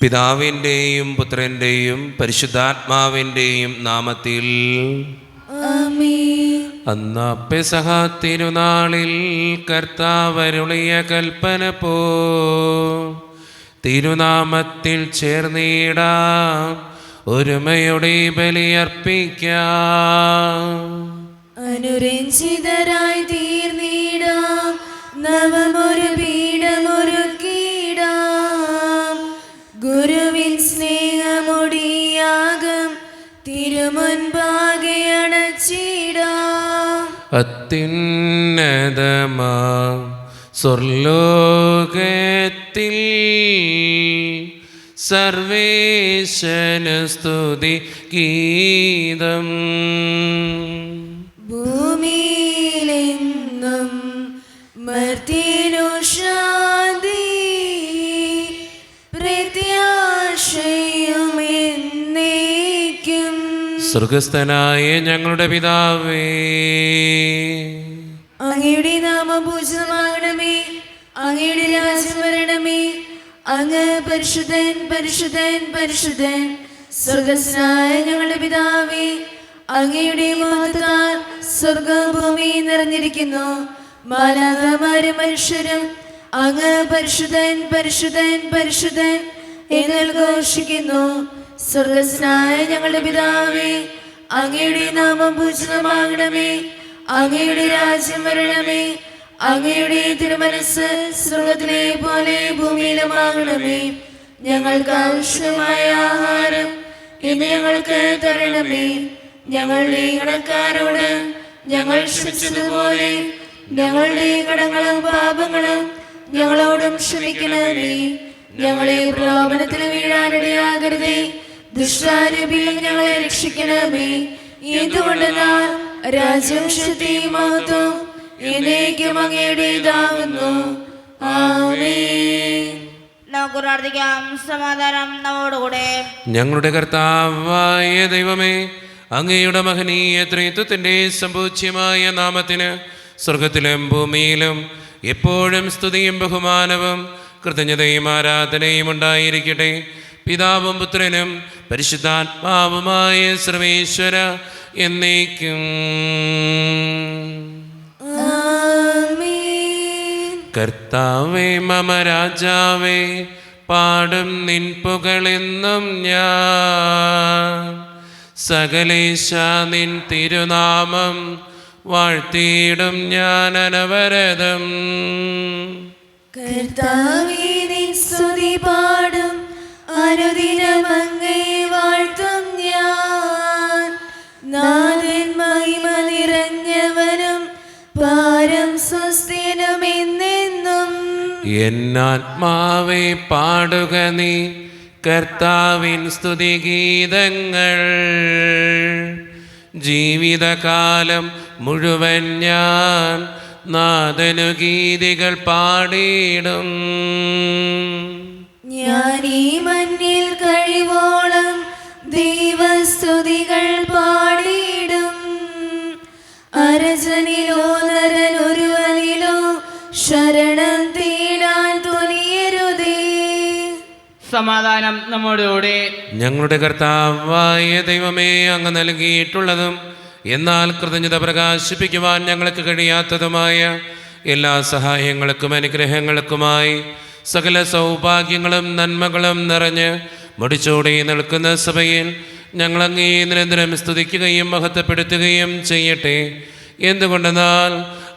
പിതാവിൻ്റെയും പുത്രൻ്റെയും പരിശുദ്ധാത്മാവിൻ്റെയും നാമത്തിൽ ആമേൻ. അന്ന് പെസഹ തിരുനാളിൽ കർത്താവരുളിയ കൽപ്പന പോ തിരുനാമത്തിൽ ചേർന്നിടാം, ഒരുമയുടെ ബലിയർപ്പിക്കാം. അനുരഞ്ജിതരായി തീർന്നിടാം, നവമൊരു പീഠമൊരുക്കിടാം. ഗുരുവിൻ സ്നേഹമൊടിയാകം തിരുമുൻപാകെ അണച്ചിടാം. അത്യുന്നതമാ സ്വർലോകത്തിൽ സർവേശന് സ്തുതി ഗീതം. ഭൂമിയിലെങ്ങും മർത്യനു ശാന്തി, പ്രത്യാശയും എന്നേക്കും. സ്വർഗസ്ഥനായ ഞങ്ങളുടെ പിതാവേ, അങ്ങയുടെ നാമം പൂജിതമാകണമേ, അങ്ങയുടെ രാജ്യം വരണമേ. അങ്ങ് പരിശുദ്ധൻ പരിശുദ്ധൻ പരിശുദ്ധൻ. സ്വർഗസ്ഥനായ ഞങ്ങളുടെ പിതാവേ, അങ്ങയുടെ മഹത്വത്താൽ സ്വർഗ്ഗവും ഭൂമിയും നിറഞ്ഞിരിക്കുന്നു. മാലാഖമാരും മനുഷ്യരും അങ്ങ് പരിശുദ്ധൻ പരിശുദ്ധൻ പരിശുദ്ധൻ എന്ന് ഘോഷിക്കുന്നു. സ്വർഗസ്ഥനായ ഞങ്ങളുടെ പിതാവേ, അങ്ങയുടെ നാമം പൂജിതമാകണമേ, അങ്ങയുടെ രാജ്യം വരണമേ. അങ്ങയുടെ തിരുമനസ്സ് സ്വർഗ്ഗത്തിലെ പോലെ ഭൂമിയിലുമാകണമേ. ഞങ്ങൾക്ക് ആവശ്യമായ ആഹാരം ഇന്ന് ഞങ്ങൾക്ക് തരണമേ. ഞങ്ങളുടെ കടക്കാരോട് ഞങ്ങൾ ക്ഷമിച്ചതുപോലെ ഞങ്ങളുടെ കടങ്ങളും പാപങ്ങളും ഞങ്ങളോടും ക്ഷമിക്കണമേ. ഞങ്ങളെ പ്രലോഭനത്തിൽ വീഴാനിടയാകരുതേ, ദുഷ്ടാരൂപിയിൽ ഞങ്ങളെ രക്ഷിക്കണമേ. എന്തുകൊണ്ടെന്നാൽ രാജ്യം ശക്തിയും മഹത്വം എന്നേക്കും അങ്ങയുടേതാകുന്നു. ആമേൻ. നമുക്ക് പ്രാർത്ഥിക്കാം. സമാധാനം നമ്മോടുകൂടെ. ഞങ്ങളുടെ കർത്താവായ ദൈവമേ, അങ്ങയുടെ മഹനീയ ത്രിത്വത്തിൻ്റെ സമ്പൂജ്യമായ നാമത്തിന് സ്വർഗത്തിലും ഭൂമിയിലും എപ്പോഴും സ്തുതിയും ബഹുമാനവും കൃതജ്ഞതയും ആരാധനയും ഉണ്ടായിരിക്കട്ടെ. പിതാവും പുത്രനും പരിശുദ്ധാത്മാവുമായ സർവേശ്വര എന്നേക്കും. ആമേൻ. കർത്താവേ മമ രാജാവേ, പാടും നിൻ പുകളെന്നും ഞാൻ. സകലേശ നിൻ തിരുനാമം വാഴ്ത്തിയിടും ഞാൻ അനവരതം. കർത്താവേ, നിൻ സ്തുതി പാടും, അനുദിനം അങ്ങയെ വാഴ്ത്തും ഞാൻ. നാഥൻ മഹിമ നിറഞ്ഞവനും പാരം സ്വസ്തിനും എന്നെന്നും. എന്നാത്മാവേ പാടുക നീ കർത്താവിൻ സ്തുതിഗീതങ്ങൾ. ജീവിതകാലം മുഴുവൻ ഞാൻ നാഥനു ഗീതികൾ പാടിയിടും. ഞാൻ ഈ മണ്ണിൽ കഴിവോളം ദൈവസ്തുതികൾ പാടിയിടും. അരജനിലോ നരനൊരുവനിലോ ശരണം തേടാൻ തുനിയരുതേ. സമാധാനം നമ്മോടുകൂടെ. ഞങ്ങളുടെ കർത്താവായ ദൈവമേ, അങ്ങ് നൽകിയിട്ടുള്ളതും എന്നാൽ കൃതജ്ഞത പ്രകാശിപ്പിക്കുവാൻ ഞങ്ങൾക്ക് കഴിയാത്തതുമായ എല്ലാ സഹായങ്ങൾക്കും അനുഗ്രഹങ്ങൾക്കുമായി സകല സൗഭാഗ്യങ്ങളും നന്മകളും നിറഞ്ഞ് മുടിച്ചോടി നിൽക്കുന്ന സഭയിൽ ഞങ്ങൾ അങ്ങേ നിരന്തരം സ്തുതിക്കുകയും മഹത്വപ്പെടുത്തുകയും ചെയ്യട്ടെ. എന്തുകൊണ്ടെന്നാൽ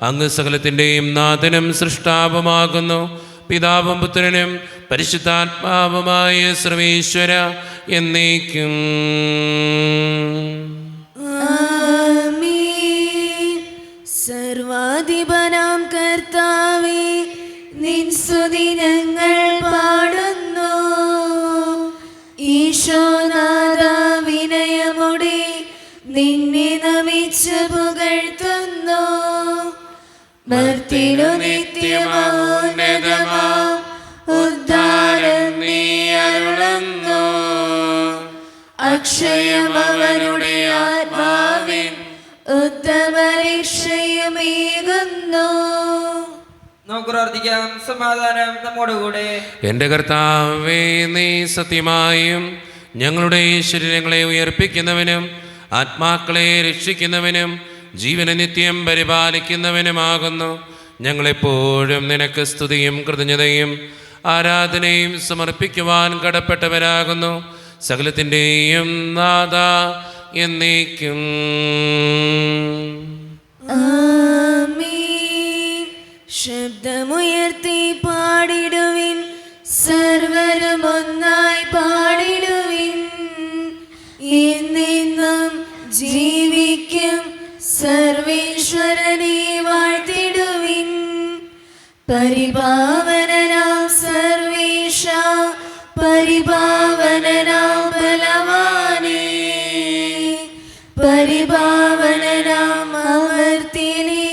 അങ്ങ് സകലത്തിൻ്റെയും നാഥനും സൃഷ്ടാവുമാകുന്നു. പിതാവും പുത്രനും പരിശുദ്ധാത്മാവുമായ സർവേശ്വര എന്നേക്കും. ആമേൻ. സർവാധിപനാം കർത്താവേ, നിൻ സ്തുതി ഞങ്ങൾ പാടുന്നു. ഈശോനാഥ, വിനയമോടെ നിന്നെ നമിച്ച് പുകഴ്ത്തുന്നു. മർത്തിനു നിത്യമോന്നതമാം ഉദ്ധാരം നീ അരുളുന്നു. അക്ഷയം അവരുടെ ആത്മാവിൻ ഉത്തമരക്ഷയുമേകുന്നു. നമുക്ക് പ്രാർത്ഥിക്കാം. സമാധാനം നമ്മോടുകൂടെ. എൻ്റെ കർത്താവേ, നീ സത്യമായും ഞങ്ങളുടെ ശരീരങ്ങളെ ഉയർപ്പിക്കുന്നവനും ആത്മാക്കളെ രക്ഷിക്കുന്നവനും ജീവനെ നിത്യം പരിപാലിക്കുന്നവനുമാകുന്നു. ഞങ്ങളെപ്പോഴും നിനക്ക് സ്തുതിയും കൃതജ്ഞതയും ആരാധനയും സമർപ്പിക്കുവാൻ കടപ്പെട്ടവരാകുന്നു. സകലത്തിൻ്റെയും നാഥ എന്നേക്കും. ആമേൻ. ശബ്ദമുയർത്തി പാടിടുവിൻ, സർവരും ഒന്നായി പാടിടുവിൻ. എന്നെന്നും ജീവിക്കും സർവേശ്വരനെ വാഴ്ത്തിടുവിൻ. പരിപാവനനാം സർവേശ, പരിപാവനനാം ബലവാനേ, പരിപാവനനാം അമർത്യനേ,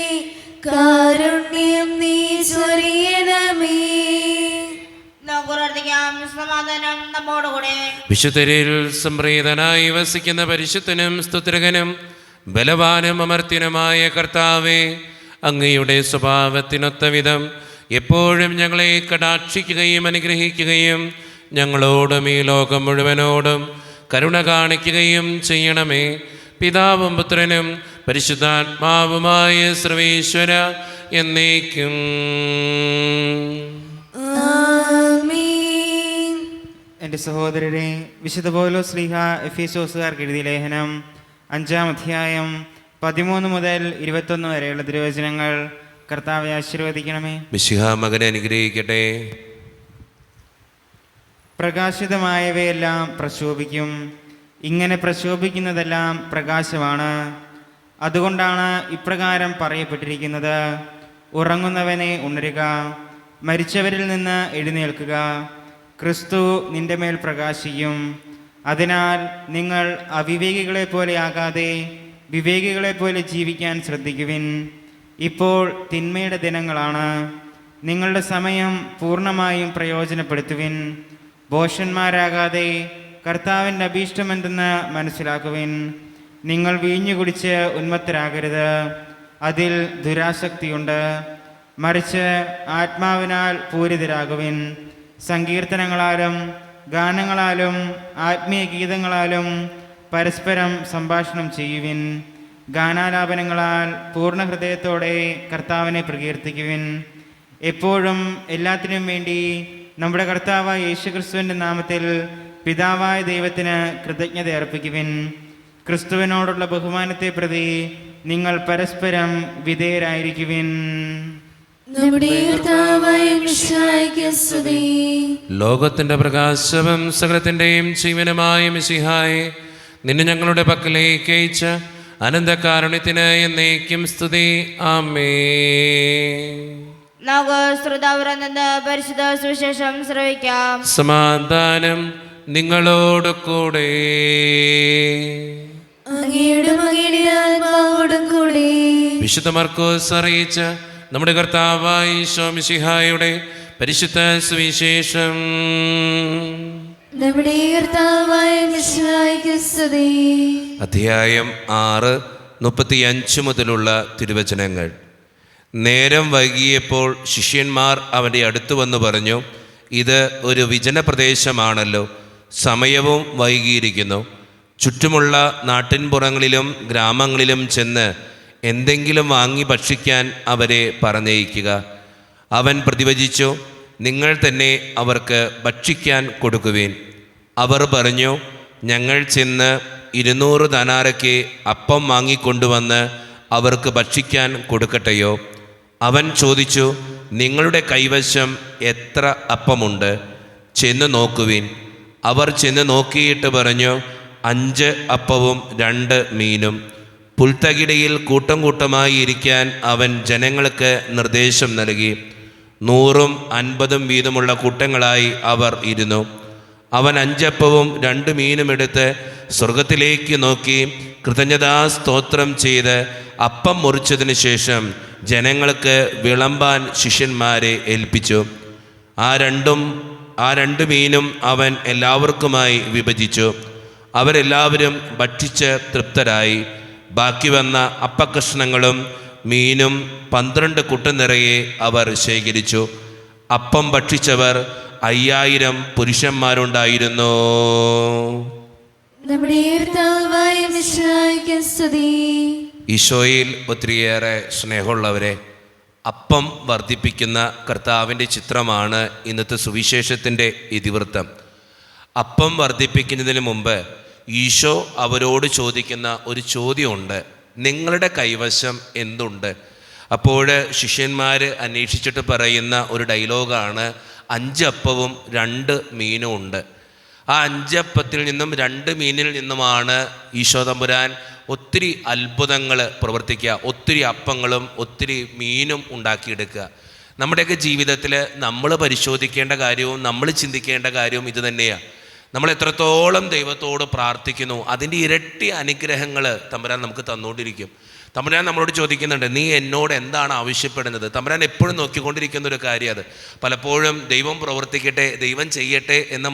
കാരുണ്യം നീ ചൊരിയണമേ. നമുക്ക് പ്രാർത്ഥിക്കാം. സമാധാനം നമ്മോടുകൂടെ. വിശുദ്ധരിൽ സംപ്രീതനായി വസിക്കുന്ന പരിശുദ്ധനും സ്തുത്രകനും ബലവാനും അമർത്യനുമായ കർത്താവേ, അങ്ങയുടെ സ്വഭാവത്തിനൊത്ത വിധം എപ്പോഴും ഞങ്ങളെ കടാക്ഷിക്കുകയും അനുഗ്രഹിക്കുകയും ഞങ്ങളോടും ഈ ലോകം മുഴുവനോടും കരുണ കാണിക്കുകയും ചെയ്യണമേ. പിതാവും പുത്രനും പരിശുദ്ധാത്മാവുമായ സർവേശ്വര എന്നേക്കും. ആമേൻ. എൻ്റെ സഹോദരരെ, വിശുദ്ധ പൗലോസ് ശ്ലീഹ എഫേസോസുകാർക്ക് എഴുതിയ ലേഖനം 5-ാം അധ്യായം 13 മുതൽ 21 വരെയുള്ള തിരുവചനങ്ങൾ കർത്താവെ ആശീർവദിക്കണമേ. മിശിഹ മകനെ അനുഗ്രഹിക്കട്ടെ. പ്രകാശിതമായവയെല്ലാം പ്രശോഭിക്കും, ഇങ്ങനെ പ്രശോഭിക്കുന്നതെല്ലാം പ്രകാശമാണ്. അതുകൊണ്ടാണ് ഇപ്രകാരം പറയപ്പെട്ടിരിക്കുന്നത്: ഉറങ്ങുന്നവനെ ഉണരുക, മരിച്ചവരിൽ നിന്ന് എഴുന്നേൽക്കുക, ക്രിസ്തു നിന്റെ മേൽ പ്രകാശിക്കും. അതിനാൽ നിങ്ങൾ അവിവേകികളെ പോലെ ആകാതെ വിവേകികളെ പോലെ ജീവിക്കാൻ ശ്രദ്ധിക്കുവിൻ. ഇപ്പോൾ തിന്മയുടെ ദിനങ്ങളാണ്. നിങ്ങളുടെ സമയം പൂർണ്ണമായും പ്രയോജനപ്പെടുത്തുവിൻ. ഭോഷന്മാരാകാതെ കർത്താവിൻ്റെ അഭീഷ്ടമെന്തെന്ന് മനസ്സിലാക്കുവിൻ. നിങ്ങൾ വീഞ്ഞു കുടിച്ച് ഉന്മത്തരാകരുത്, അതിൽ ദുരാസക്തിയുണ്ട്. മറിച്ച് ആത്മാവിനാൽ പൂരിതരാകുവിൻ. സങ്കീർത്തനങ്ങളാലും ഗാനങ്ങളാലും ആത്മീയ ഗീതങ്ങളാലും പരസ്പരം സംഭാഷണം ചെയ്യുവിൻ. ഗാനാലാപനങ്ങളാൽ പൂർണ്ണ ഹൃദയത്തോടെ കർത്താവിനെ പ്രകീർത്തിക്കുവിൻ. എപ്പോഴും എല്ലാത്തിനും വേണ്ടി നമ്മുടെ കർത്താവായ യേശുക്രിസ്തുവിൻ്റെ നാമത്തിൽ പിതാവായ ദൈവത്തിന് കൃതജ്ഞത അർപ്പിക്കുവിൻ. ക്രിസ്തുവിനോടുള്ള ബഹുമാനത്തെ പ്രതി നിങ്ങൾ പരസ്പരം വിധേയരായിരിക്കുവിൻ. നമ്മുടെ കർത്താവായ മിശിഹായ്ക്ക് സ്തുതി. ലോകത്തിൻ്റെ പ്രകാശവും സകലത്തിൻ്റെയും ജീവനുമായ മിശിഹായെ, നിന്നെ ഞങ്ങളുടെ പക്കലേക്ക് അയച്ച അനന്തകാരുണ്യത്തിന് എന്നേക്കും സ്തുതി. ആമേൻ. നമുക്ക് ശ്രോതാവിൽ നിന്ന് പരിശുദ്ധ സുവിശേഷം ശ്രവിക്കാം. സമാധാനം നിങ്ങളോട് കൂടെ. അങ്ങയുടെ മകന്റെ ആത്മാവോടും കൂടെ. വിശുദ്ധ മർക്കോസ് അറിയിച്ച നമ്മുടെ കർത്താവായ ഈശോ മിശിഹായുടെ പരിശുദ്ധ സുവിശേഷം. നമ്മുടെ കർത്താവായ മിശിഹായ്ക്ക് സ്തുതി. അധ്യായം 6:35 മുതലുള്ള തിരുവചനങ്ങൾ. നേരം വൈകിയപ്പോൾ ശിഷ്യന്മാർ അവൻ്റെ അടുത്ത് വന്നു പറഞ്ഞു, ഇത് ഒരു വിജനപ്രദേശമാണല്ലോ, സമയവും വൈകിയിരിക്കുന്നു. ചുറ്റുമുള്ള നാട്ടിൻപുറങ്ങളിലും ഗ്രാമങ്ങളിലും ചെന്ന് എന്തെങ്കിലും വാങ്ങി ഭക്ഷിക്കാൻ അവരെ പറഞ്ഞയക്കുക. അവൻ പ്രതിവചിച്ചു, നിങ്ങൾ തന്നെ അവർക്ക് ഭക്ഷിക്കാൻ കൊടുക്കുവിൻ. അവർ പറഞ്ഞു, ഞങ്ങൾ ചെന്ന് 200 ധനാരയ്ക്ക് അപ്പം വാങ്ങിക്കൊണ്ടുവന്ന് അവർക്ക് ഭക്ഷിക്കാൻ കൊടുക്കട്ടെയോ? അവൻ ചോദിച്ചു, നിങ്ങളുടെ കൈവശം എത്ര അപ്പമുണ്ട്? ചെന്ന് നോക്കുവിൻ. അവർ ചെന്ന് നോക്കിയിട്ട് പറഞ്ഞു, 5 അപ്പവും 2 മീനും. പുൽത്തകിടയിൽ കൂട്ടം കൂട്ടമായി ഇരിക്കാൻ അവൻ ജനങ്ങൾക്ക് നിർദ്ദേശം നൽകി. 100ഉം 50ഉം വീതമുള്ള കൂട്ടങ്ങളായി അവർ ഇരുന്നു. അവൻ 5 അപ്പവും 2 മീനും എടുത്ത് സ്വർഗത്തിലേക്ക് നോക്കി കൃതജ്ഞതാസ്തോത്രം ചെയ്ത് അപ്പം മുറിച്ചതിന് ശേഷം ജനങ്ങൾക്ക് വിളമ്പാൻ ശിഷ്യന്മാരെ ഏൽപ്പിച്ചു. ആ 2 മീനും അവൻ എല്ലാവർക്കുമായി വിഭജിച്ചു. അവരെല്ലാവരും ഭക്ഷിച്ച് തൃപ്തരായി. ബാക്കി വന്ന അപ്പക്കഷ്ണങ്ങളും മീനും 12 കുട്ട നിറയെ അവർ ശേഖരിച്ചു. അപ്പം ഭക്ഷിച്ചവർ 5000 പുരുഷന്മാരുണ്ടായിരുന്നു. നമ്മുടെ കർത്താവായ മിശിഹായ്ക്ക് സ്തുതി. ഈശോയിൽ ഒത്തിരിയേറെ സ്നേഹമുള്ളവരെ, അപ്പം വർദ്ധിപ്പിക്കുന്ന കർത്താവിൻ്റെ ചിത്രമാണ് ഇന്നത്തെ സുവിശേഷത്തിൻ്റെ ഇതിവൃത്തം. അപ്പം വർദ്ധിപ്പിക്കുന്നതിന് മുമ്പ് ഈശോ അവരോട് ചോദിക്കുന്ന ഒരു ചോദ്യമുണ്ട്: നിങ്ങളുടെ കൈവശം എന്തുണ്ട്? അപ്പോൾ ശിഷ്യന്മാർ അന്വേഷിച്ചിട്ട് പറയുന്ന ഒരു ഡയലോഗാണ്: 5 അപ്പവും 2 മീനും ഉണ്ട്. ആ 5 അപ്പത്തിൽ നിന്നും 2 മീനിൽ നിന്നുമാണ് ഈശോ തമ്പുരാൻ ഒത്തിരി അത്ഭുതങ്ങൾ പ്രവർത്തിക്കുക, ഒത്തിരി അപ്പങ്ങളും ഒത്തിരി മീനും ഉണ്ടാക്കിയെടുക്കുക. നമ്മുടെയൊക്കെ ജീവിതത്തിൽ നമ്മൾ പരിശോധിക്കേണ്ട കാര്യവും നമ്മൾ ചിന്തിക്കേണ്ട കാര്യവും ഇത് തന്നെയാണ്. നമ്മൾ എത്രത്തോളം ദൈവത്തോട് പ്രാർത്ഥിക്കുന്നു, അതിൻ്റെ ഇരട്ടി അനുഗ്രഹങ്ങൾ തമ്പുരാൻ നമുക്ക് തന്നുകൊണ്ടിരിക്കും. തമ്പുരാൻ നമ്മളോട് ചോദിക്കുന്നുണ്ട്: നീ എന്നോട് എന്താണ് ആവശ്യപ്പെടുന്നത്? തമ്പുരാൻ എപ്പോഴും നോക്കിക്കൊണ്ടിരിക്കുന്ന ഒരു കാര്യം അത്. പലപ്പോഴും ദൈവം പ്രവർത്തിക്കട്ടെ, ദൈവം ചെയ്യട്ടെ എന്ന്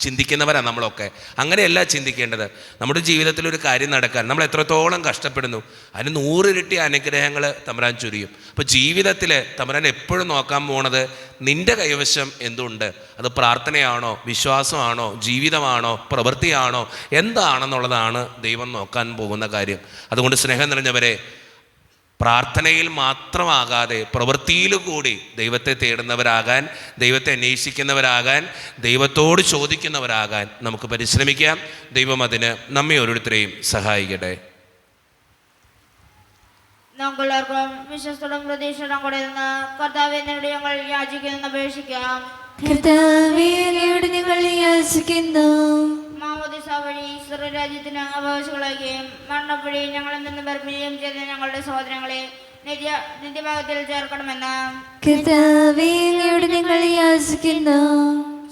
ചിന്തിക്കുന്നവരാണ് നമ്മളൊക്കെ. അങ്ങനെയല്ല ചിന്തിക്കേണ്ടത്. നമ്മുടെ ജീവിതത്തിൽ ഒരു കാര്യം നടക്കാൻ നമ്മൾ എത്രത്തോളം കഷ്ടപ്പെടുന്നു, അതിന് 100 ഇരട്ടി അനുഗ്രഹങ്ങൾ തമ്പുരാൻ ചൊരിയും. അപ്പോൾ ജീവിതത്തിൽ തമ്പുരാൻ എപ്പോഴും നോക്കാൻ പോണത് നിൻ്റെ കൈവശം എന്തുണ്ട്? അത് പ്രാർത്ഥനയാണോ, വിശ്വാസമാണോ, ജീവിതമാണോ, പ്രവൃത്തിയാണോ, എന്താണെന്നുള്ളതാണ് ദൈവം നോക്കാൻ പോകുന്ന കാര്യം. അതുകൊണ്ട് സ്നേഹം നിറഞ്ഞവരെ, പ്രാർത്ഥനയിൽ മാത്രമാകാതെ പ്രവൃത്തിയിൽ കൂടി ദൈവത്തെ തേടുന്നവരാകാൻ, ദൈവത്തെ അന്വേഷിക്കുന്നവരാകാൻ, ദൈവത്തോട് ചോദിക്കുന്നവരാകാൻ നമുക്ക് പരിശ്രമിക്കാം. ദൈവം അതിന് നമ്മെ ഓരോരുത്തരെയും സഹായിക്കട്ടെ. നമുക്കെല്ലാവർക്കും വിശ്വസ്തോടും പ്രതീക്ഷയോടും കൂടെ നിന്ന് കർത്താവേ എന്നോട് ഞങ്ങൾ യാചിക്കുന്നു, അപേക്ഷിക്കാം. കർത്താവേ, അങ്ങയോട് ഞങ്ങൾ യാചിക്കുന്നു. മാമോദിസ വഴി സ്വർഗ്ഗരാജ്യത്തിന് അവകാശികളാകുകയും മരണപ്പഴി ഞങ്ങളിൽ നിന്ന് ബർമിക്കുകയും ചെയ്ത ഞങ്ങളുടെ സഹോദരങ്ങളെ നിത്യഭാഗത്തിൽ ചേർക്കണമെന്ന് കർത്താവേ, അങ്ങയോട് ഞങ്ങൾ യാചിക്കുന്നു.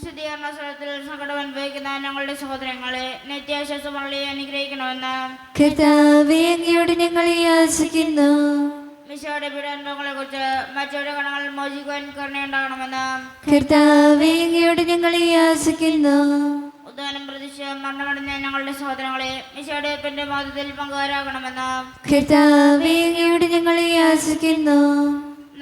ശുദ്ധീകരണ സ്ഥലത്തിൽ സങ്കടം അനുഭവിക്കുന്ന ഞങ്ങളുടെ സഹോദരങ്ങളെ നിത്യാശ്വാസമുള്ള അനുഗ്രഹിക്കണമെന്ന് കർത്താവേ, അങ്ങയോട് ഞങ്ങൾ യാചിക്കുന്നു. മിശോയുടെ പീഡാനുഭവങ്ങളെ കുറിച്ച് മറ്റവരുടെ കണങ്ങൾ മോചിക്കുവാൻ കരുണയുണ്ടാകണമെന്ന് കർത്താവേ, അങ്ങയോട് ഞങ്ങൾ യാചിക്കുന്നു. ഉദ്ധാനം പ്രതീക്ഷ മരണമടഞ്ഞ ഞങ്ങളുടെ സഹോദരങ്ങളെ മിശോയുടെ ഉയർപ്പിന്റെ മാതത്തിൽ പങ്കുകാരാകണമെന്ന് കർത്താവേ, അങ്ങയോട് ഞങ്ങൾ യാചിക്കുന്നു.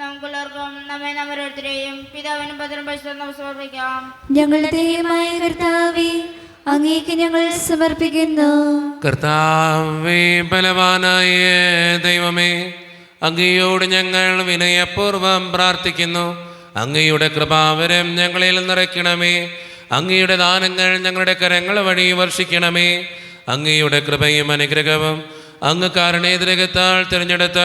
നമുക്കെല്ലാവർക്കും നമ്മെ ഓരോരുത്തരെയും പിതാവിനും പുത്രനും പരിശുദ്ധാത്മാവിനും സമർപ്പിക്കാം. ഞങ്ങളുടെ ദൈവമായ കർത്താവേ, അങ്ങേക്ക് ഞങ്ങൾ സമർപ്പിക്കുന്നു. കർത്താവേ, ബലവാനായ ദൈവമേ, അങ്ങയോട് ഞങ്ങൾ വിനയപൂർവ്വം പ്രാർത്ഥിക്കുന്നു. അങ്ങയുടെ കൃപാവരം ഞങ്ങളിൽ നിറയ്ക്കണമേ. അങ്ങയുടെ ദാനങ്ങൾ ഞങ്ങളുടെ കരങ്ങൾ വഴി വർഷിക്കണമേ. അങ്ങയുടെ കൃപയും അനുഗ്രഹവും അങ്ങ് കാരണേതരകത്താൽ തിരഞ്ഞെടുത്ത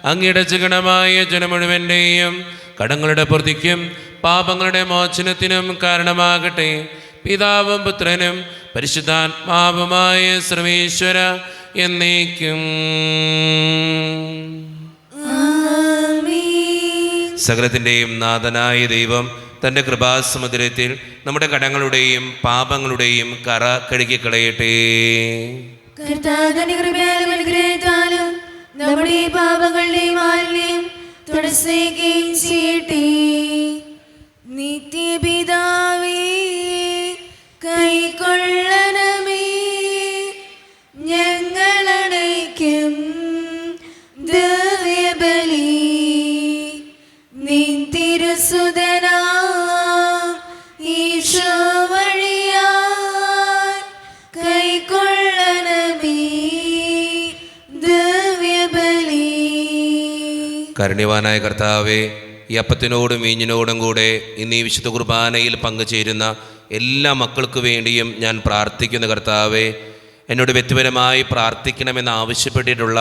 അങ്ങയുടെ ചികണമായ ജനം മുഴുവൻ്റെയും കടങ്ങളുടെ പ്രതിക്കും പാപങ്ങളുടെ മോചനത്തിനും കാരണമാകട്ടെ. പിതാവും പുത്രനും പരിശുദ്ധാത്മാവുമായ സർവേശ്വര എന്നേക്കും. സകലത്തിൻ്റെയും നാഥനായ ദൈവം തൻ്റെ കൃപാസമുദ്രത്തിൽ നമ്മുടെ കടങ്ങളുടെയും പാപങ്ങളുടെയും കറ കഴുകിക്കളയട്ടെ. കർത്താവിന്റെ കൃപയാലും അനുഗ്രഹത്താലും നമ്മുടെ പാപങ്ങളുടെ മാലിന്യം തുടച്ചുനീക്കുകയും ചെയ്യട്ടെ. നിത്യപിതാവേ, കൈക്കൊള്ളണമേ ഞങ്ങളടയ്ക്കും ദിവ്യബലി. നിൻ തിരുസുതനാ ഈശോ വഴിയാൽ കൈക്കൊള്ളണമേ ദിവ്യബലി. കാരുണ്യവാനായ കർത്താവേ, ഈ അപ്പത്തിനോടും വീഞ്ഞിനോടും കൂടെ ഇന്ന് ഈ വിശുദ്ധ കുർബാനയിൽ പങ്കുചേരുന്ന എല്ലാ മക്കൾക്ക് വേണ്ടിയും ഞാൻ പ്രാർത്ഥിക്കുന്ന കർത്താവേ, എന്നോട് വ്യക്തിപരമായി പ്രാർത്ഥിക്കണമെന്ന് ആവശ്യപ്പെട്ടിട്ടുള്ള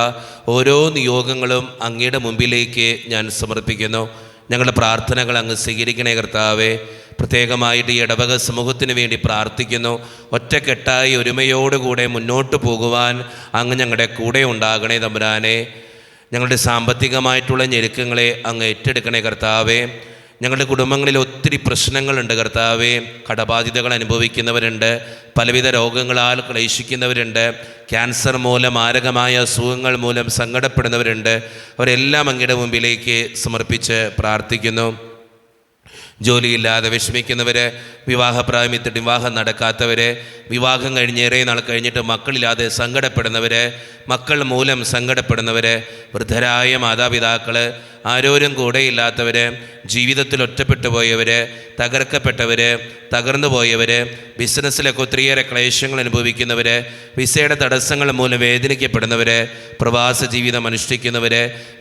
ഓരോ നിയോഗങ്ങളും അങ്ങയുടെ മുമ്പിലേക്ക് ഞാൻ സമർപ്പിക്കുന്നു. ഞങ്ങളുടെ പ്രാർത്ഥനകൾ അങ്ങ് സ്വീകരിക്കണേ കർത്താവേ. പ്രത്യേകമായിട്ട് ഈ ഇടവക സമൂഹത്തിന് വേണ്ടി പ്രാർത്ഥിക്കുന്നു. ഒറ്റക്കെട്ടായി ഒരുമയോടുകൂടെ മുന്നോട്ട് പോകുവാൻ അങ്ങ് ഞങ്ങളുടെ കൂടെ ഉണ്ടാകണേ തമ്പുരാനെ. ഞങ്ങളുടെ സാമ്പത്തികമായിട്ടുള്ള ഞെരുക്കങ്ങളെ അങ്ങ് ഏറ്റെടുക്കണേ കർത്താവേ. ഞങ്ങളുടെ കുടുംബങ്ങളിൽ ഒത്തിരി പ്രശ്നങ്ങളുണ്ട് കർത്താവേ. കടബാധിതകൾ അനുഭവിക്കുന്നവരുണ്ട്, പലവിധ രോഗങ്ങളാൽ ക്ലേശിക്കുന്നവരുണ്ട്, ക്യാൻസർ മൂലം മാരകമായ അസുഖങ്ങൾ മൂലം സങ്കടപ്പെടുന്നവരുണ്ട്. അവരെല്ലാം അങ്ങയുടെ മുമ്പിലേക്ക് സമർപ്പിച്ച് പ്രാർത്ഥിക്കുന്നു. ജോലിയില്ലാതെ വിഷമിക്കുന്നവർ, വിവാഹപ്രായത്തിൽ വിവാഹം നടക്കാത്തവർ, വിവാഹം കഴിഞ്ഞേറെ നാൾ കഴിഞ്ഞിട്ട് മക്കളില്ലാതെ സങ്കടപ്പെടുന്നവർ, മക്കൾ മൂലം സങ്കടപ്പെടുന്നവർ, വൃദ്ധരായ മാതാപിതാക്കൾ, ആരോരും കൂടെയില്ലാത്തവർ, ജീവിതത്തിൽ ഒറ്റപ്പെട്ടു പോയവർ, തകർക്കപ്പെട്ടവർ, തകർന്നു പോയവർ, ബിസിനസ്സിലൊക്കെ ഒത്തിരിയേറെ ക്ലേശങ്ങൾ അനുഭവിക്കുന്നവർ, വിസയുടെ തടസ്സങ്ങൾ മൂലം വേദനിക്കപ്പെടുന്നവർ, പ്രവാസ ജീവിതം അനുഷ്ഠിക്കുന്നവർ,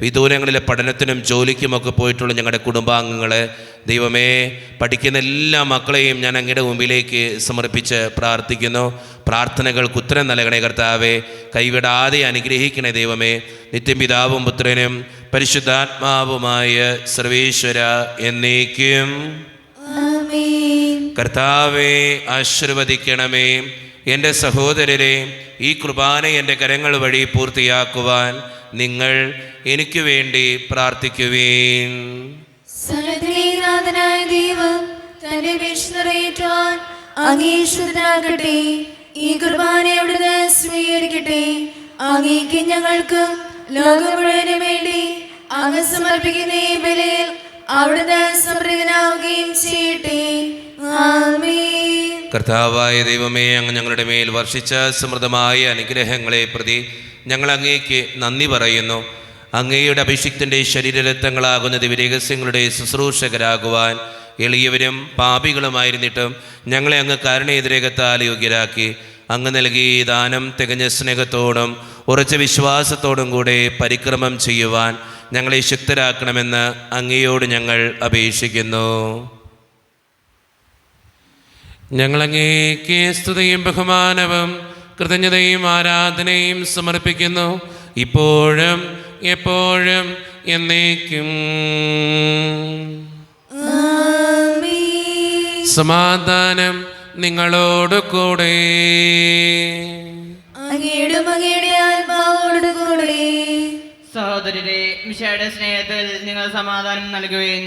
വിദൂരങ്ങളിലെ പഠനത്തിനും ജോലിക്കുമൊക്കെ പോയിട്ടുള്ള ഞങ്ങളുടെ കുടുംബാംഗങ്ങൾ, ദൈവമേ, പഠിക്കുന്ന എല്ലാ മക്കളെയും ഞാൻ അങ്ങയുടെ മുമ്പിലേക്ക് സമർപ്പിച്ച് പ്രാർത്ഥിക്കുന്നു. പ്രാർത്ഥനകൾക്ക് ഉത്തരം നൽകണേ കർത്താവേ, കൈവിടാതെ അനുഗ്രഹിക്കണേ ദൈവമേ. നിത്യപിതാവും പുത്രനും പരിശുദ്ധാത്മാവുമായ സർവേശ്വര എന്നേക്കും ആമേൻ. കർത്താവെ ആശീർവദിക്കണമേ. എൻ്റെ സഹോദരരെ, ഈ കുർബാന എൻ്റെ കരങ്ങൾ വഴി പൂർത്തിയാക്കുവാൻ നിങ്ങൾ എനിക്ക് വേണ്ടി പ്രാർത്ഥിക്കുവീൻ. സകലനാഥനായ ദൈവം തന്റെ വിഷ്ണുറേറ്റാൻ അങ്ങേശ്വരനാകട്ടെ. ഈ കുർബാന അവിടുന്ന് സ്വീകരിക്കട്ടെ. അങ്ങേക്ക് ഞങ്ങൾക്കും ലോകം മുഴുവനും വേണ്ടി അങ്ങ് സമർപ്പിക്കുന്ന ഈ ബലിയിൽ അവിടുന്ന് സമൃദ്ധനാവുകയും ചെയ്യട്ടെ. ആമേൻ. കർത്താവായ ദൈവമേ, അങ്ങ് ഞങ്ങളുടെ മേൽ വർഷിച്ച സമൃദ്ധമായ അനുഗ്രഹങ്ങളെ പ്രതി ഞങ്ങൾ അങ്ങേക്ക് നന്ദി പറയുന്നു. അങ്ങയുടെ അഭിഷിക്തൻ്റെ ശരീരരത്നങ്ങളാകുന്ന ദിവ്യരഹസ്യങ്ങളുടെ ശുശ്രൂഷകരാകുവാൻ എളിയവരും പാപികളുമായിരുന്നിട്ടും ഞങ്ങളെ അങ്ങ് കാരുണ്യതിരകത്താൽ യോഗ്യരാക്കി. അങ്ങ് നൽകി ദാനം തികഞ്ഞ സ്നേഹത്തോടും ഉറച്ച വിശ്വാസത്തോടും കൂടെ പരിക്രമം ചെയ്യുവാൻ ഞങ്ങളെ ശക്തരാക്കണമെന്ന് അങ്ങയോട് ഞങ്ങൾ അപേക്ഷിക്കുന്നു. ഞങ്ങളങ്ങേക്ക് സ്തുതിയും ബഹുമാനവും കൃതജ്ഞതയും ആരാധനയും സമർപ്പിക്കുന്നു, ഇപ്പോഴും എപ്പോഴും എന്നേക്കും. ആമേൻ. സമാധാനം നിങ്ങളോട് കൂടെ. അങ്ങയുടെ ആത്മാവോട് കൂടെ. സഹോദരരെ, മിശിഹായുടെ സ്നേഹത്തിൽ നിങ്ങൾ സമാധാനം നൽകുവേൻ.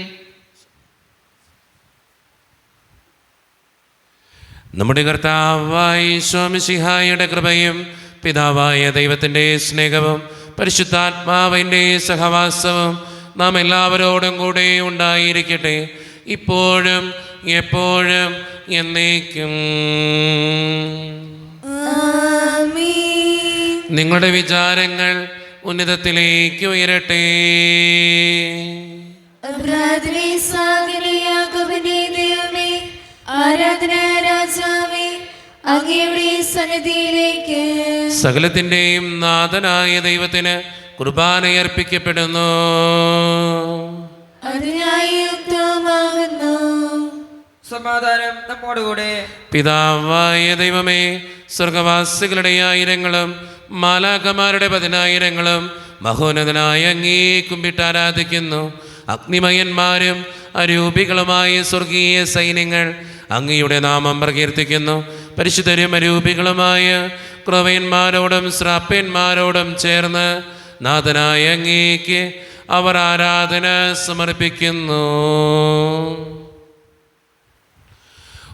നമ്മുടെ കർത്താവായ ഈശോ മിശിഹായുടെ കൃപയും പിതാവായ ദൈവത്തിൻ്റെ സ്നേഹവും പരിശുദ്ധാത്മാവിൻ്റെ സഹവാസവും നാം എല്ലാവരോടും കൂടെ ഉണ്ടായിരിക്കട്ടെ, ഇപ്പോഴും എപ്പോഴും എന്നേക്കും. ആമേൻ. നിങ്ങളുടെ വിചാരങ്ങൾ ഉന്നതത്തിലേക്ക് ഉയരട്ടെ. പ്രാർത്ഥനയെ സാഗരേ യാക്കോബിന്റെ ദൈവമേ, ആരാധന രാജാവേ, അങ്ങയുടെ സന്നിധിയിലേക്ക് സകലത്തിൻ്റെയും നാഥനായ ദൈവത്തിന് കുർബാനയർപ്പിക്കപ്പെടുന്നു. അതിനായി യുക്തമാകുന്നു. സമാധാനം നമ്മോടുകൂടെ. പിതാവായ ദൈവമേ, സ്വർഗവാസികളുടെ ആയിരങ്ങളും മാലാഖമാരുടെ 10,000ങ്ങളും മഹോന്നതനായ അങ്ങേ കുമ്പിട്ട് ആരാധിക്കുന്നു. അഗ്നിമയന്മാരും അരൂപികളുമായ സ്വർഗീയ സൈന്യങ്ങൾ അങ്ങയുടെ നാമം പ്രകീർത്തിക്കുന്നു. പരിശുദ്ധരും അരൂപികളുമായ ക്രവയന്മാരോടും ശ്രാപ്യന്മാരോടും ചേർന്ന് നാഥനായ അങ്ങേക്ക് അവർ ആരാധന സമർപ്പിക്കുന്നു.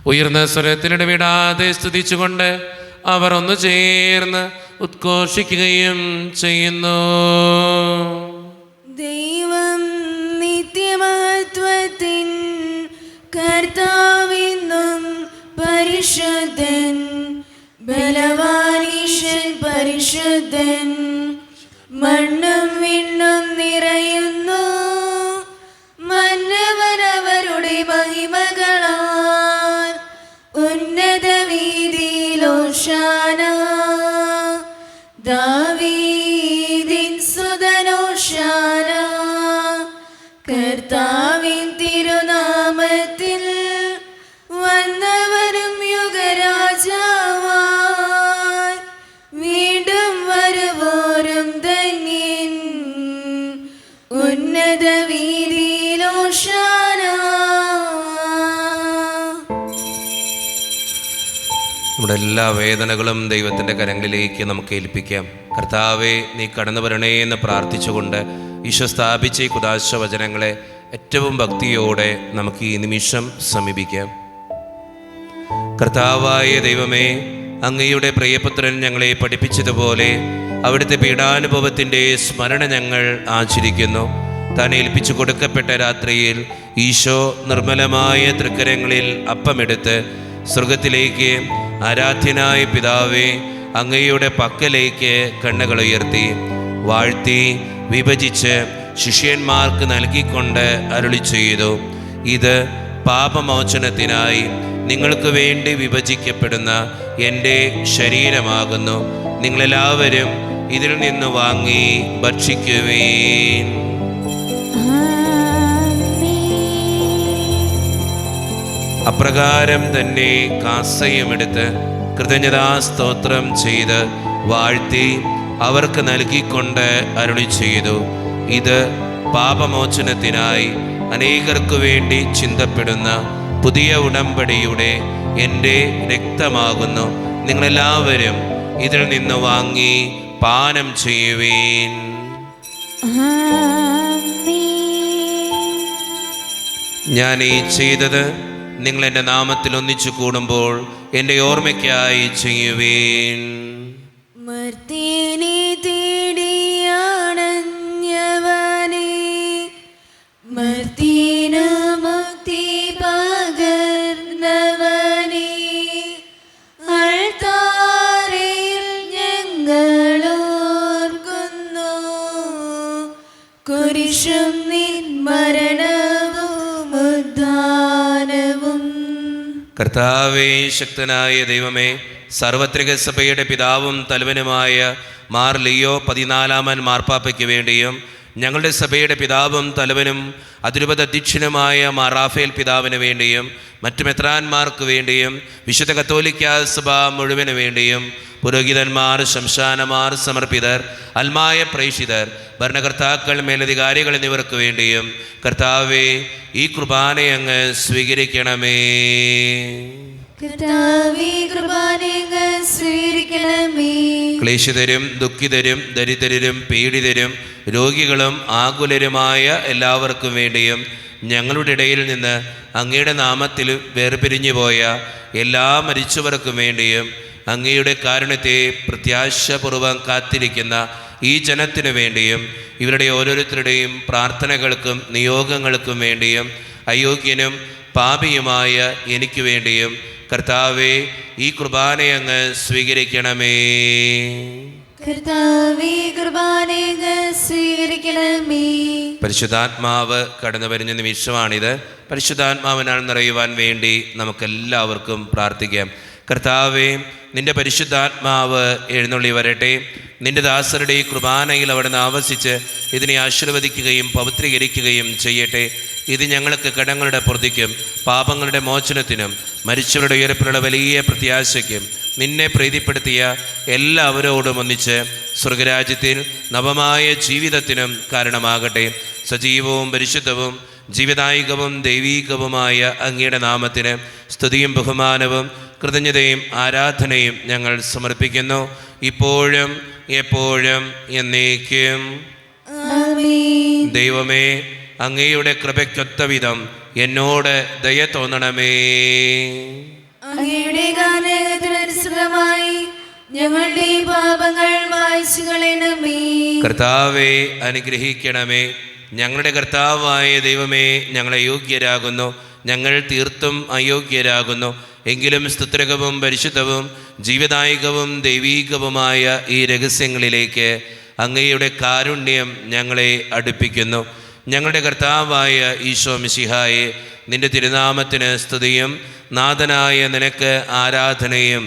ഉയർന്ന സ്വരത്തിലിടവിടാതെ സ്തുതിച്ചുകൊണ്ട് അവർ ഒന്ന് ചേർന്ന് ഉദ്ഘോഷിക്കുകയും ചെയ്യുന്നു. ദൈവം നിത്യമഹത്വത്തിൻ കർത്താവെന്നും പരിശുദ്ധൻ, ബലവാനീശൻ പരിശുദ്ധൻ. മണ്ണും വിണ്ണും നിറയുന്നു മന്നവനവരുടെ മഹിമകളാൽ. ഉന്നത വീതിയിൽ ഹോശാന, ദാവീദിൻ സുതൻ ഹോശാന. കർത്താവിൻ തിരുനാമത്തിൽ വന്നവരും യുഗരാജാവാൻ, വീണ്ടും വരുവോരും ധന്യൻ. ഉന്നത വീതിയിൽ ഹോശാന. നമ്മുടെ എല്ലാ വേദനകളും ദൈവത്തിൻ്റെ കരങ്ങളിലേക്ക് നമുക്ക് ഏൽപ്പിക്കാം. കർത്താവെ, നീ കടന്നു വരണേ എന്ന് പ്രാർത്ഥിച്ചുകൊണ്ട് ഈശോ സ്ഥാപിച്ച ഈ കുദാശ വചനങ്ങളെ ഏറ്റവും ഭക്തിയോടെ നമുക്ക് ഈ നിമിഷം സമീപിക്കാം. കർത്താവായ ദൈവമേ, അങ്ങയുടെ പ്രിയപുത്രൻ ഞങ്ങളെ പഠിപ്പിച്ചതുപോലെ അവിടുത്തെ പീഡാനുഭവത്തിൻ്റെ സ്മരണ ഞങ്ങൾ ആചരിക്കുന്നു. താൻ ഏൽപ്പിച്ചു കൊടുക്കപ്പെട്ട രാത്രിയിൽ ഈശോ നിർമ്മലമായ തൃക്കരങ്ങളിൽ അപ്പമെടുത്ത് സ്വർഗത്തിലേക്ക് ആരാധ്യനായ പിതാവേ അങ്ങയുടെ പക്കലേക്ക് കണ്ണുകൾ ഉയർത്തി വാഴ്ത്തി വിഭജിച്ച് ശിഷ്യന്മാർക്ക് നൽകിക്കൊണ്ട് അരുളി ചെയ്തു, ഇത് പാപമോചനത്തിനായി നിങ്ങൾക്ക് വേണ്ടി വിഭജിക്കപ്പെടുന്ന എൻ്റെ ശരീരമാകുന്നു. നിങ്ങളെല്ലാവരും ഇതിൽ നിന്ന് വാങ്ങി ഭക്ഷിക്കുവീൻ. അപ്രകാരം തന്നെ കാസയുമെടുത്ത് കൃതജ്ഞതാസ്തോത്രം ചെയ്ത് വാഴ്ത്തി അവർക്ക് നൽകിക്കൊണ്ട് അരുളി ചെയ്തു, ഇത് പാപമോചനത്തിനായി അനേകർക്കു വേണ്ടി ചിന്തപ്പെടുന്ന പുതിയ ഉടമ്പടിയുടെ എൻ്റെ രക്തമാകുന്നു. നിങ്ങളെല്ലാവരും ഇതിൽ നിന്ന് വാങ്ങി പാനം ചെയ്യുവീൻ. ഞാൻ ഈ ചെയ്തത് നിങ്ങൾ എൻ്റെ നാമത്തിൽ ഒന്നിച്ചു കൂടുമ്പോൾ എൻ്റെ ഓർമ്മയ്ക്കായി ചെയ്യുവീൻ. മർത്യനെ തേടിയാണഞ്ഞവനെ മർത്യന മുക്തി പകർന്നവനെ അൾത്താരയിൽ ഞങ്ങളോർക്കുന്നു. കുരിശും നിൻ മരണവും ഉദ്ധാനവും. കർത്താവേ, ശക്തനായ ദൈവമേ, സാർവത്രിക സഭയുടെ പിതാവും തലവനുമായ മാർ ലിയോ 14 മാർപ്പാപ്പയ്ക്ക് വേണ്ടിയും ഞങ്ങളുടെ സഭയുടെ പിതാവും തലവനും അതിരൂപത അധ്യക്ഷനുമായ മാർ റാഫേൽ പിതാവിന് വേണ്ടിയും മറ്റു മെത്രാന്മാർക്ക് വേണ്ടിയും വിശുദ്ധ കത്തോലിക്കാ സഭ മുഴുവന് വേണ്ടിയും പുരോഹിതന്മാർ, ശംശാനമാർ, സമർപ്പിതർ, അൽമായ പ്രേക്ഷിതർ, ഭരണകർത്താക്കൾ, മേലധികാരികൾ എന്നിവർക്ക് വേണ്ടിയും കർത്താവേ ഈ കുർബാന അങ്ങ് സ്വീകരിക്കണമേ. ക്ലേശിതരും ദുഃഖിതരും ദരിദ്രരും പീഡിതരും രോഗികളും ആകുലരുമായ എല്ലാവർക്കും വേണ്ടിയും ഞങ്ങളുടെ ഇടയിൽ നിന്ന് അങ്ങയുടെ നാമത്തിൽ വേർപിരിഞ്ഞു പോയ എല്ലാ മരിച്ചവർക്കും വേണ്ടിയും അങ്ങയുടെ കാരുണ്യത്തെ പ്രത്യാശപൂർവ്വം കാത്തിരിക്കുന്ന ഈ ജനത്തിനു വേണ്ടിയും ഇവരുടെ ഓരോരുത്തരുടെയും പ്രാർത്ഥനകൾക്കും നിയോഗങ്ങൾക്കും വേണ്ടിയും അയോഗ്യനും പാപിയുമായ എനിക്ക് വേണ്ടിയും കർത്താവേ ഈ കുർബാനയങ്ങ് സ്വീകരിക്കണമേ. പരിശുദ്ധാത്മാവ് കടന്നു വരുന്ന നിമിഷമാണിത്. പരിശുദ്ധാത്മാവിനാൽ നിറയുവാൻ വേണ്ടി നമുക്കെല്ലാവർക്കും പ്രാർത്ഥിക്കാം. കർത്താവേ, നിന്റെ പരിശുദ്ധാത്മാവ് എഴുന്നള്ളി വരട്ടെ. നിന്റെ ദാസരുടെ ഈ കുർബാനയിൽ അവിടുന്ന് ആവസിച്ച് ഇതിനെ ആശീർവദിക്കുകയും പവിത്രീകരിക്കുകയും ചെയ്യട്ടെ. ഇത് ഞങ്ങൾക്ക് കടങ്ങളുടെ പൊറുതിക്കും പാപങ്ങളുടെ മോചനത്തിനും മരിച്ചവരുടെ ഉയർപ്പിലുള്ള വലിയ പ്രത്യാശയ്ക്കും നിന്നെ പ്രീതിപ്പെടുത്തിയ എല്ലാവരോടും ഒന്നിച്ച് സ്വർഗരാജ്യത്തിൽ നവമായ ജീവിതത്തിനും കാരണമാകട്ടെ. സജീവവും പരിശുദ്ധവും ജീവദായികവും ദൈവീകവുമായ അങ്ങയുടെ നാമത്തിന് സ്തുതിയും ബഹുമാനവും കൃതജ്ഞതയും ആരാധനയും ഞങ്ങൾ സമർപ്പിക്കുന്നു, ഇപ്പോഴും എപ്പോഴും എന്നേക്കും. ദൈവമേ, അങ്ങയുടെ കൃപയ്ക്കൊത്ത വിധം എന്നോട് ദയ തോന്നണമേ. അങ്ങയുടെ ഗാനത്തിനനുസൃതമായി ഞങ്ങളുടെ പാപങ്ങൾ മായ്ച്ചു കളയണമേ. കർത്താവെ അനുഗ്രഹിക്കണമേ. ഞങ്ങളുടെ കർത്താവായ ദൈവമേ, ഞങ്ങളെ യോഗ്യരാകുന്നു, ഞങ്ങൾ തീർത്തും അയോഗ്യരാകുന്നു. എങ്കിലും സ്തുത്രകവും പരിശുദ്ധവും ജീവദായകവും ദൈവീകവുമായ ഈ രഹസ്യങ്ങളിലേക്ക് അങ്ങയുടെ കാരുണ്യം ഞങ്ങളെ അടുപ്പിക്കുന്നു. ഞങ്ങളുടെ കർത്താവായ ഈശോ മിശിഹായെ, നിന്റെ തിരുനാമത്തിന് സ്തുതിയും നാഥനായ നിനക്ക് ആരാധനയും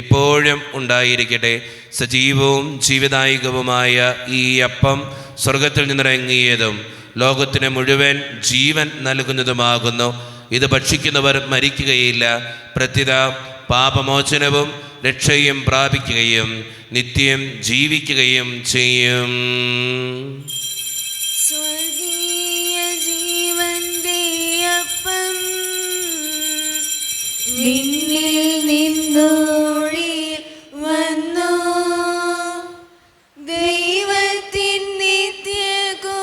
എപ്പോഴും ഉണ്ടായിരിക്കട്ടെ. സജീവവും ജീവദായകവുമായ ഈ അപ്പം സ്വർഗത്തിൽ നിന്നിറങ്ങിയതും ലോകത്തിന് മുഴുവൻ ജീവൻ നൽകുന്നതുമാകുന്നു. ഇത് ഭക്ഷിക്കുന്നവർ മരിക്കുകയില്ല, പ്രത്യുത പാപമോചനവും രക്ഷയും പ്രാപിക്കുകയും നിത്യം ജീവിക്കുകയും ചെയ്യും. സ്വർഗീയ ജീവന്റെ അപ്പം നിന്നിൽ നിന്നോഴി വന്നു, ദൈവത്തിൻ നിത്യകുമാരൻ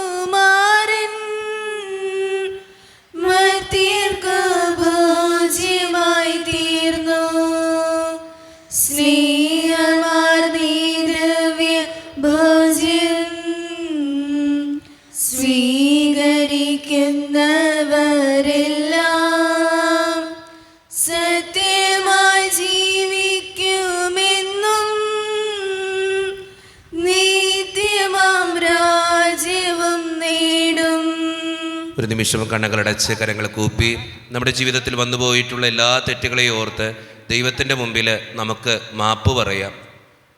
മർത്യർക്കു ഭോജ്യമായി തീർന്നു. സ്നേഹമാർന്നീ ദ്രവ്യ ഭോജ്യം സ്വീകരിക്കുന്നവർ നിമിഷം കണ്ണുകളടച്ച് കരങ്ങൾ കൂപ്പി നമ്മുടെ ജീവിതത്തിൽ വന്നുപോയിട്ടുള്ള എല്ലാ തെറ്റുകളെയും ഓർത്ത് ദൈവത്തിൻ്റെ മുമ്പിൽ നമുക്ക് മാപ്പ് പറയാം.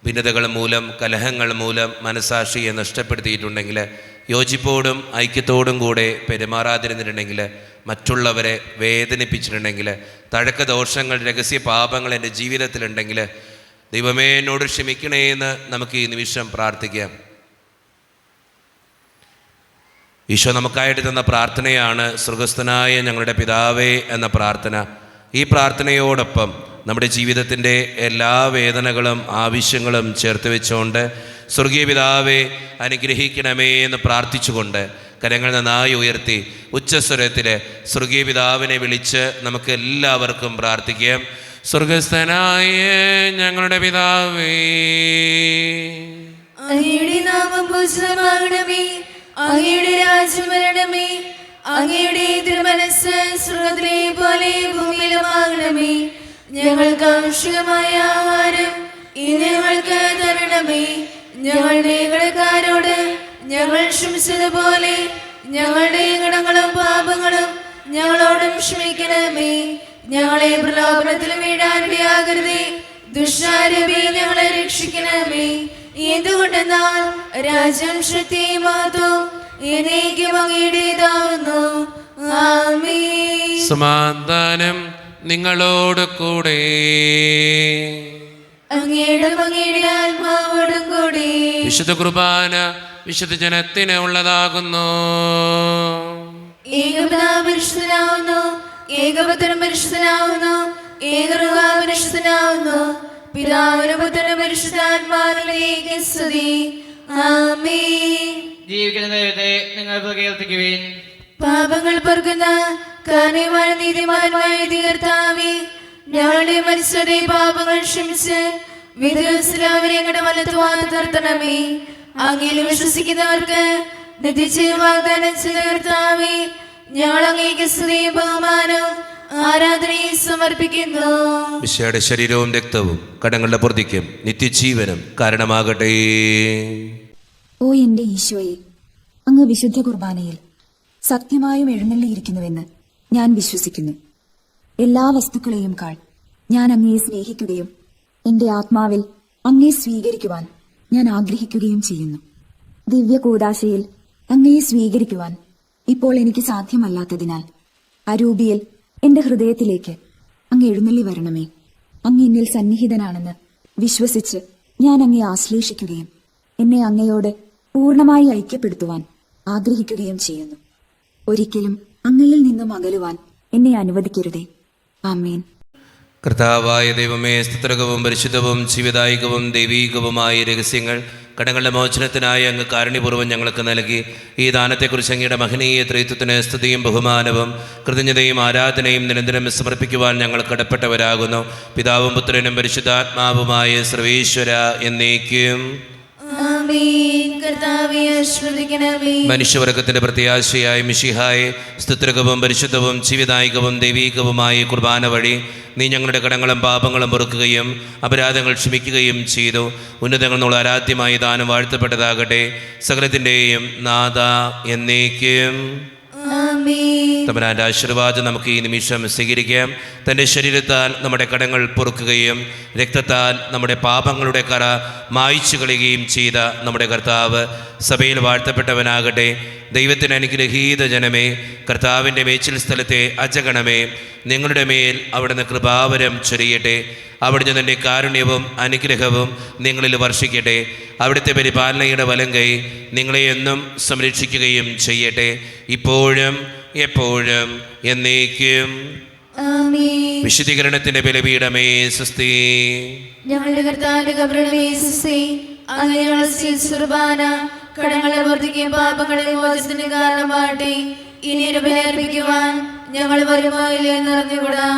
ഭിന്നതകൾ മൂലം, കലഹങ്ങൾ മൂലം മനസാക്ഷിയെ നഷ്ടപ്പെടുത്തിയിട്ടുണ്ടെങ്കിൽ, യോജിപ്പോടും ഐക്യത്തോടും കൂടെ പെരുമാറാതിരുന്നിട്ടുണ്ടെങ്കിൽ, മറ്റുള്ളവരെ വേദനിപ്പിച്ചിട്ടുണ്ടെങ്കിൽ, തഴക്ക ദോഷങ്ങൾ, രഹസ്യ പാപങ്ങൾ എൻ്റെ ജീവിതത്തിലുണ്ടെങ്കിൽ ദൈവമേ എന്നോട് ക്ഷമിക്കണേ എന്ന് നമുക്ക് ഈ നിമിഷം പ്രാർത്ഥിക്കാം. ഈശോ നമുക്കായിട്ട് തന്ന പ്രാർത്ഥനയാണ് സ്വർഗസ്ഥനായ ഞങ്ങളുടെ പിതാവേ എന്ന പ്രാർത്ഥന. ഈ പ്രാർത്ഥനയോടൊപ്പം നമ്മുടെ ജീവിതത്തിൻ്റെ എല്ലാ വേദനകളും ആവശ്യങ്ങളും ചേർത്ത് വെച്ചുകൊണ്ട് സ്വർഗീയ പിതാവേ അനുഗ്രഹിക്കണമേ എന്ന് പ്രാർത്ഥിച്ചുകൊണ്ട് കരങ്ങൾ നന്നായി ഉയർത്തി ഉച്ചസ്വരത്തിൽ സ്വർഗീയ പിതാവിനെ വിളിച്ച് നമുക്ക് എല്ലാവർക്കും പ്രാർത്ഥിക്കാം. സ്വർഗസ്ഥനായ ഞങ്ങളുടെ പിതാവേ, അങ്ങയുടെ നാമം പൂജിതമാകണമേ, അങ്ങയുടെ രാജ്യം വരണമേ, അങ്ങയുടെ തിരുമനസ്സ് സ്വർഗ്ഗത്തിലെ പോലെ ഭൂമിയിലുമാകണമേ. ഞങ്ങൾക്ക് ആവശ്യമായ ആഹാരം ഇന്ന് ഞങ്ങൾക്ക് തരണമേ. ഞങ്ങളുടെ കടക്കാരോട് ഞങ്ങൾ ക്ഷമിച്ചതുപോലെ ഞങ്ങളുടെ കടങ്ങളും പാപങ്ങളും ഞങ്ങളോടും ക്ഷമിക്കണമേ. ഞങ്ങളെ പ്രലോഭനത്തിൽ വീഴാനിടയാകരുതേ, ദുഷ്ടാരൂപി ഞങ്ങളെ രക്ഷിക്കണമേ. എന്തുകൊണ്ടെന്നാൽ രാജ്യം, ശക്തിയും മഹത്വവും എന്നേക്കും അങ്ങയുടേതാവുന്നു. ആമേൻ. സമാധാനം നിങ്ങളോട് കൂടെ. അങ്ങയുടെ ആത്മാവോടും കൂടി. വിശുദ്ധ കുർബാന വിശുദ്ധ ജനത്തിന് ഉള്ളതാകുന്നു. ഏകപിതാവ് പരിശുദ്ധനാവുന്നു, ഏകപുത്രൻ പരിശുദ്ധനാവുന്നു, ഏകറുഹ പരിശുദ്ധനാവുന്നു. പിതാവിനും പുത്രനും പരിശുദ്ധാത്മാവിലേക്ക് സ്തുതി. ആമേൻ. ജീവിക്കുന്ന ദൈവത്തെ നിങ്ങൾ പ്രകീർത്തിക്കുവിൻ. പാപങ്ങൾ പൊറുക്കുന്ന കാരണമായ നീതിമാനായ കർത്താവേ, ഞങ്ങളുടെ മനുഷ്യരുടെ പാപങ്ങൾ ക്ഷമിച്ച് വിധവസ്ലാവിനെ ഞങ്ങളുടെ വലത്തുവാദം നിർത്തണമേ. അങ്ങയിൽ വിശ്വസിക്കുന്നവർക്ക് നിത്യജീവൻ വാഗ്ദാനം ചെയ്ത കർത്താവേ, ഞങ്ങൾ അങ്ങേക്ക് സ്തുതിയും ബഹുമാനവും ആരാധനയും സമർപ്പിക്കുന്നു. മിശിഹായുടെ ശരീരവും രക്തവും കടങ്ങളുടെ പൊറുതിക്കും നിത്യജീവനും കാരണമാകട്ടെ. ഓ എന്റെ ഈശോയെ, അങ്ങ് വിശുദ്ധ കുർബാനയിൽ സത്യമായും എഴുന്നള്ളിയിരിക്കുന്നുവെന്ന് ഞാൻ വിശ്വസിക്കുന്നു. എല്ലാ വസ്തുക്കളെയും കാൾ ഞാൻ അങ്ങയെ സ്നേഹിക്കുകയും എന്റെ ആത്മാവിൽ അങ്ങയെ സ്വീകരിക്കുവാൻ ഞാൻ ആഗ്രഹിക്കുകയും ചെയ്യുന്നു. ദിവ്യ കൂദാശയിൽ അങ്ങയെ സ്വീകരിക്കുവാൻ ഇപ്പോൾ എനിക്ക് സാധ്യമല്ലാത്തതിനാൽ അരൂപിയിൽ എന്റെ ഹൃദയത്തിലേക്ക് അങ്ങ് എഴുന്നള്ളി വരണമേ. അങ്ങ് എന്നിൽ സന്നിഹിതനാണെന്ന് വിശ്വസിച്ച് ഞാൻ അങ്ങയെ ആശ്ലേഷിക്കുകയും എന്നെ അങ്ങയോട് പൂർണ്ണമായി ഐക്യപ്പെടുത്തുവാൻ ആഗ്രഹിക്കുകയും ചെയ്യുന്നു. ഒരിക്കലും അങ്ങയിൽ നിന്നും അകലുവാൻ എന്നെ അനുവദിക്കരുതേ. ആമേൻ. കർത്താവായ ദൈവമേ, സ്തുത്രകവും പരിശുദ്ധവും ജീവദായകവും ദൈവീകവുമായ രഹസ്യങ്ങൾ കടങ്ങളുടെ മോചനത്തിനായി അങ്ങ് കാരുണ്യപൂർവ്വം ഞങ്ങൾക്ക് നൽകി. ഈ ദാനത്തെക്കുറിച്ച് അങ്ങയുടെ മഹനീയ ത്രിത്വത്തിന് സ്തുതിയും ബഹുമാനവും കൃതജ്ഞതയും ആരാധനയും നിരന്തരം സമർപ്പിക്കുവാൻ ഞങ്ങൾ കടപ്പെട്ടവരാകുന്നു. പിതാവും പുത്രനും പരിശുദ്ധാത്മാവുമായ സർവേശ്വര എന്നേക്കും. ആമേൻ. കർത്താവേ ആശീർവദിക്കണമേ. മനുഷ്യവർഗത്തിന്റെ പ്രത്യാശയായ മിശിഹായെ, സ്തുത്രകവും പരിശുദ്ധവും ജീവിതായികവും ദൈവീകവുമായ കുർബാന വഴി നീ ഞങ്ങളുടെ കടങ്ങളും പാപങ്ങളും പൊറുക്കുകയും അപരാധങ്ങൾ ക്ഷമിക്കുകയും ചെയ്തു. ഉന്നതങ്ങൾ ആരാധ്യമായി ദാനം വാഴ്ത്തപ്പെട്ടതാകട്ടെ. സകലത്തിൻ്റെയും നാഥ എന്നേക്കും. തമ്പുരാന്റെ ആശീർവാദം നമുക്ക് ഈ നിമിഷം സ്വീകരിക്കാം. തൻ്റെ ശരീരത്താൽ നമ്മുടെ കടങ്ങൾ പൊറുക്കുകയും രക്തത്താൽ നമ്മുടെ പാപങ്ങളുടെ കറ മായ്ച്ചു കളയുകയും ചെയ്ത നമ്മുടെ കർത്താവ് സഭയിൽ വാഴ്ത്തപ്പെട്ടവനാകട്ടെ. ദൈവത്തിന് അനുഗ്രഹീത ജനമേ, കർത്താവിൻ്റെ മേച്ചിൽ സ്ഥലത്തെ അജഗണമേ, നിങ്ങളുടെ മേൽ അവിടുന്ന് കൃപാവരം ചൊരിയട്ടെ. അവിടുന്ന് തൻ്റെ കാരുണ്യവും അനുഗ്രഹവും നിങ്ങളിൽ വർഷിക്കട്ടെ. അവിടുത്തെ പരിപാലനയുടെ വലം കൈ നിങ്ങളെ എന്നും സംരക്ഷിക്കുകയും ചെയ്യട്ടെ, ഇപ്പോഴും എപ്പോഴും എന്നേക്കും. വിശുദ്ധീകരണത്തിന്റെ ബലിപീഠമേ സ്വസ്തി. ഞങ്ങളുടെ കർത്താവിന്റെ കബറിടമേ സ്വസ്തി. അങ്ങ് ഞങ്ങളുടെ കുർബാന കടങ്ങളെ വർദ്ധിക്കുകയും പാപങ്ങളെ മോചനത്തിന് കാരണമാകട്ടെ. ഇനി ഒരു ബലി അർപ്പിക്കുവാൻ ഞങ്ങൾ വരുമോ ഇല്ലയോ എന്നറിഞ്ഞുകൂടാ.